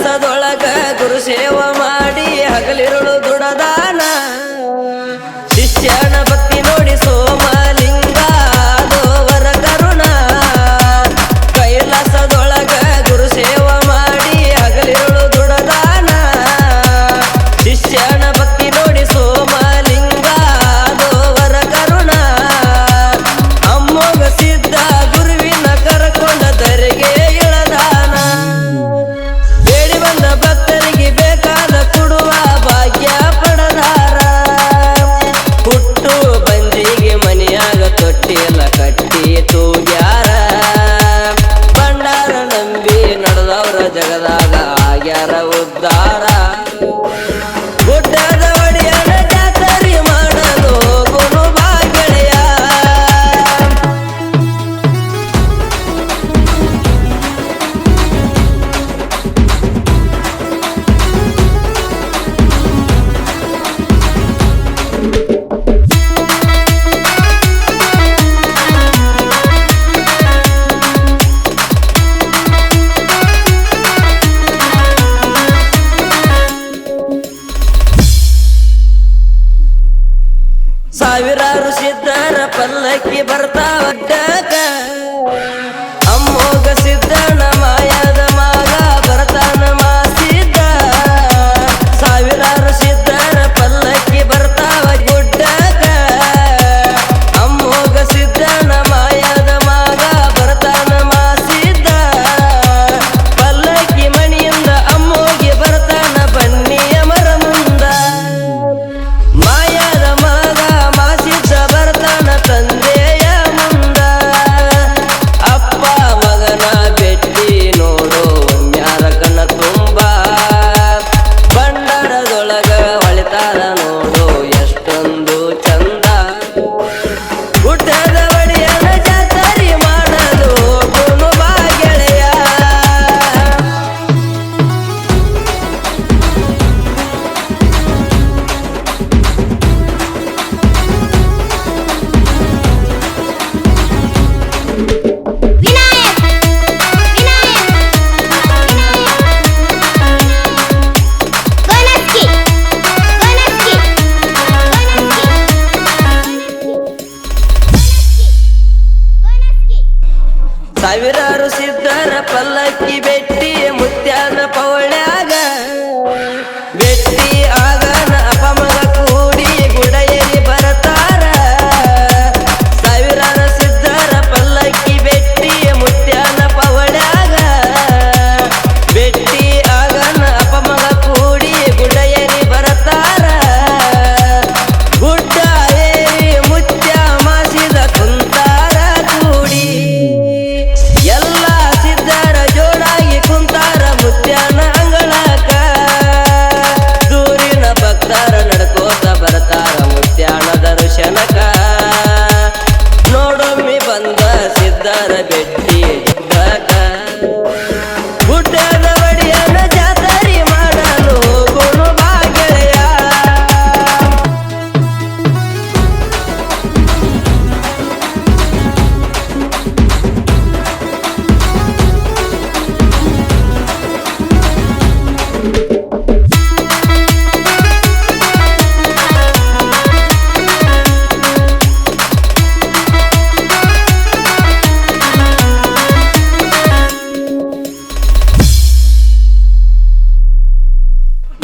ಕೈಲಾಸದೊಳಗ ಗುರು ಸೇವ ಮಾಡಿ ಹಗಲಿರುಳು ದುಡದಾನ ಶಿಷ್ಯನ ಭಕ್ತಿ ನೋಡಿ ಸೋಮಲಿಂಗ ಆದವರ ಕರುಣ ಕೈಲಾಸದೊಳಗ ಗುರು ಸೇವ ಮಾಡಿ ಹಗಲಿರುಳು ದುಡದಾನ ಶಿಷ್ಯನ ಭಕ್ತಿ ನೋಡಿ ಸೋಮಲಿಂಗ ಆದವರ ಕರುಣ ಅಮ್ಮೋಗ ಸಿದ್ಧ ಗುರುವಿನ ಕರಕೊಂಡ ಧರೆಗೆ ಇಳದಾನ ಬೇಡಿ ಬಂದ ಭಕ್ತರಿಗೆ ಬೇಕಾದ ಕೊಡುವ ಭಾಗ್ಯ ಪಡದಾರ ಹುಟ್ಟು ಬಂದಿಗೆ ಮನೆಯಾಗ ತೊಟ್ಟಿಲ ಕಟ್ಟಿ ತೂಗ್ಯಾರ ಭಂಡಾರ ನಂಬಿ ನಡೆದವ್ರ ಜಗದಾಗ ಆಗ್ಯಾರ ಉದ್ಧಾರ ಗುಡ್ಡದ ಒಡೆಯನ ಜಾತರಿ ಮಾಡಲು ಗುರು ಬಾ ಗೆಳೆಯ ಸಾವಿರಾರು ಸಿದ್ಧರ ಪಲ್ಲಕ್ಕಿ ಬರ್ತಾವ ಅಡ್ಡಾಗ ಅಮ್ಮೋಗ ಸಿದ್ಧನ ಮಾಯದ ಮಗ ಬರ್ತಾನ ಮಾಸಿದ್ದ ಸಾವಿರಾರು ಸಿದ್ಧರ ಪಲ್ಲಕ್ಕಿ ಬರ್ತಾವ ಗುಡ್ಡಾಗ ಅಮ್ಮೋಗ ಸಿದ್ಧನ ಮಾಯದ ಮಗ ಬರ್ತಾನ ಮಾಸಿದ್ದ ಪಲ್ಲಕ್ಕಿ ಮಣಿಯಿಂದ ಅಮ್ಮೋಗಿ ಬರ್ತಾನ ಬನ್ನಿಯ ಮರ ಮುಂದ ಮಾಯದ ಮಗ ಮಾಸಿದ್ದ ಬರ್ತಾನ ತಂದೆಯ ಮುಂದ ಅಪ್ಪ ಮಗನ ಬೆಟ್ಟಿ ನೋಡು ಮ್ಯಾರ ಕಣ್ಣ ತುಂಬ ಭಂಡಾರದೊಳಗ ಹೊಳಿತಾರ ನೋಡು ಎಷ್ಟೊಂದು ಚಂದ ಗುಡ್ಡದ ಒಡೆಯನ ಜಾತರಿ ಮಾಡಲು ಗುರು ಬಾ ಗೆಳೆಯ ಸಾವಿರಾರು ಸಿದ್ಧರ ಪಲ್ಲಕ್ಕಿ ಬೆಟ್ಟಿ ಮುತ್ಯಾನ ಪವಳ್ಯಾಗ ಬೆಟ್ಟಿ ಆಗನ ಅಪಮಗ ಕೂಡಿ ಗುಡಯಲಿ ಬರತಾರ ಸಾವಿರಾರು ಸಿದ್ಧರ ಪಲ್ಲಕ್ಕಿ ಬೆಟ್ಟಿ ಮುತ್ಯಾನ ಪವಳ್ಯಾಗ ಬೆಟ್ಟಿ ಆಗನ ಅಪಮಗ ಕೂಡಿ ಗುಡಯಲಿ ಬರತಾರ ಗುಡ್ಡ ಏರಿ ಮುತ್ಯ ಮಾಸಿದ ಕುಂತಾರ ಕೂಡಿ ಎಲ್ಲ ಸಿದ್ಧರ ಜೋಡಾಗಿ ಕುಂತಾರ ಮುತ್ಯಾನ ಅಂಗಳಕ ದೂರಿನ ಭಕ್ತರ ನಡ್ಕೋತ ಬರ್ತಾರ ಮುತ್ಯಾನ ದರ್ಶನಕ ನೋಡೊಮ್ಮೆ ಬಂದ ಸಿದ್ಧರ ಬೆಟ್ಟಿ ಜಿದ್ದಕ ಗುಡ್ಡದ ಒಡೆಯನ ಜಾತರಿ ಮಾಡಲು ಗುರು ಬಾ ಗೆಳೆಯ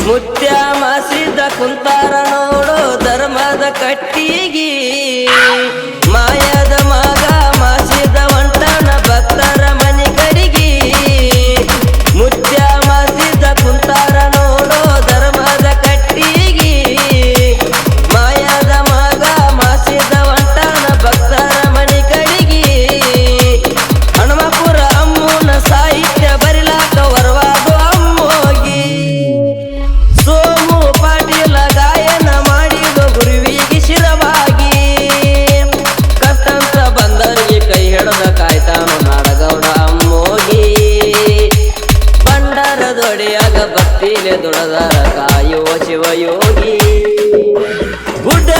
ಮುತ್ಯ ಮಾಸಿದ ಕುಂತಾರ ನೋಡು ಧರ್ಮದ ಕಟ್ಟಿಗಿ ಮಾಯದ ಮಗ ಮಾಸಿದ ಹೊಂಟನ ಭಕ್ತರ ಮನೆ ಕಡಿಗಿ ಮುತ್ಯ ಮಾಸಿದ ಕುಂತಾರ ನೋಡು ಧರ್ಮದ ಕಟ್ಟಿಗಿ ಮಾಯದ ಮಗ ಮಾಸಿದ ಹೊಂಟನ ಭಕ್ತರ ಮನೆ ಕಡಿಗಿ ಹನುಮಪುರ ಅಮ್ಮನ ಸಾಹಿತ್ಯ ಬರಿಲಾಕ ವರವಾದು ಅಮ್ಮೋಗಿ ಸೋಮು ಪಾಟೀಲ ಗಾಯನ ಮಾಡಿದ ಗುರುವಿಗೆ ಶಿರವಾಗಿ ಕಷ್ಟಂತ ಬಂದರಿಗೆ ಕೈ ಹಿಡದ ಕಾಯ್ತಾನು ನಾಡಗೌಡ ಅಮ್ಮೋಗಿ ಭಂಡಾರದೊಡೆಯಾಗ ಭಕ್ತಿಲೆ ದುಡದರ ಕಾಯುವ ಶಿವಯೋಗಿ ಗುಡ್ಡ